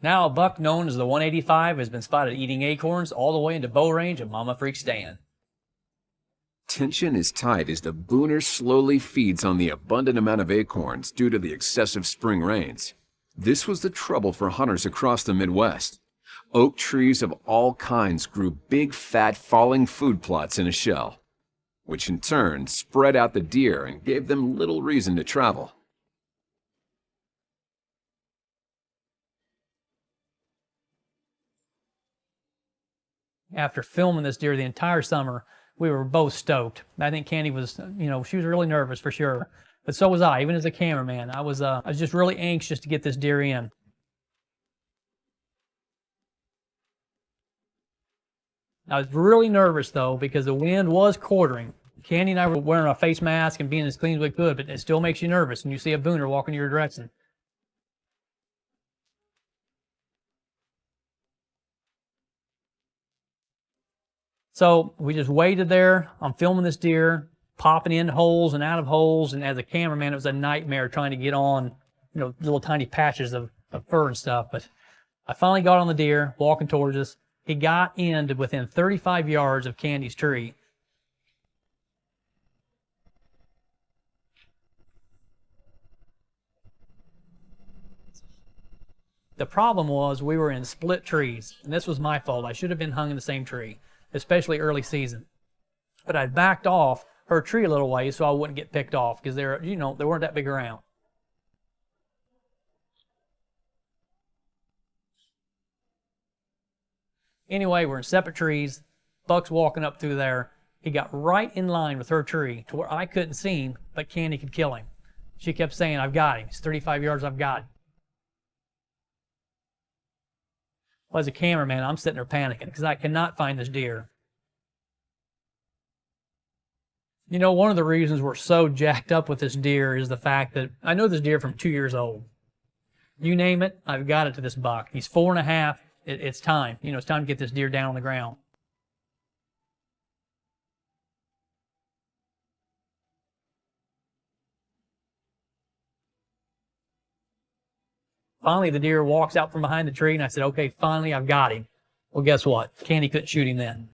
Now a buck known as the 185 has been spotted eating acorns all the way into bow range of Mama Freak's stand. Tension is tight as the booner slowly feeds on the abundant amount of acorns due to the excessive spring rains. This was the trouble for hunters across the Midwest. Oak trees of all kinds grew big, fat, falling food plots in a shell, which in turn spread out the deer and gave them little reason to travel. After filming this deer the entire summer, we were both stoked. I think Kandi was, she was really nervous for sure. But so was I, even as a cameraman. I was just really anxious to get this deer in. I was really nervous though because the wind was quartering. Kandi and I were wearing a face mask and being as clean as we could, but it still makes you nervous when you see a booner walking your direction. So we just waited there. I'm filming this deer, popping in holes and out of holes, and as a cameraman, it was a nightmare trying to get on, little tiny patches of fur and stuff. But I finally got on the deer, walking towards us. He got into within 35 yards of Kandi's tree. The problem was we were in split trees, and this was my fault. I should have been hung in the same tree, especially early season. But I backed off her tree a little way so I wouldn't get picked off because they weren't that big around. Anyway, we're in separate trees. Buck's walking up through there. He got right in line with her tree to where I couldn't see him, but Kandi could kill him. She kept saying, "I've got him. He's 35 yards, I've got him." Well, as a cameraman, I'm sitting there panicking because I cannot find this deer. One of the reasons we're so jacked up with this deer is the fact that I know this deer from 2 years old. You name it, I've got it to this buck. He's 4.5. It's time. It's time to get this deer down on the ground. Finally, the deer walks out from behind the tree, and I said, "Okay, finally, I've got him." Well, guess what? Kandi couldn't shoot him then.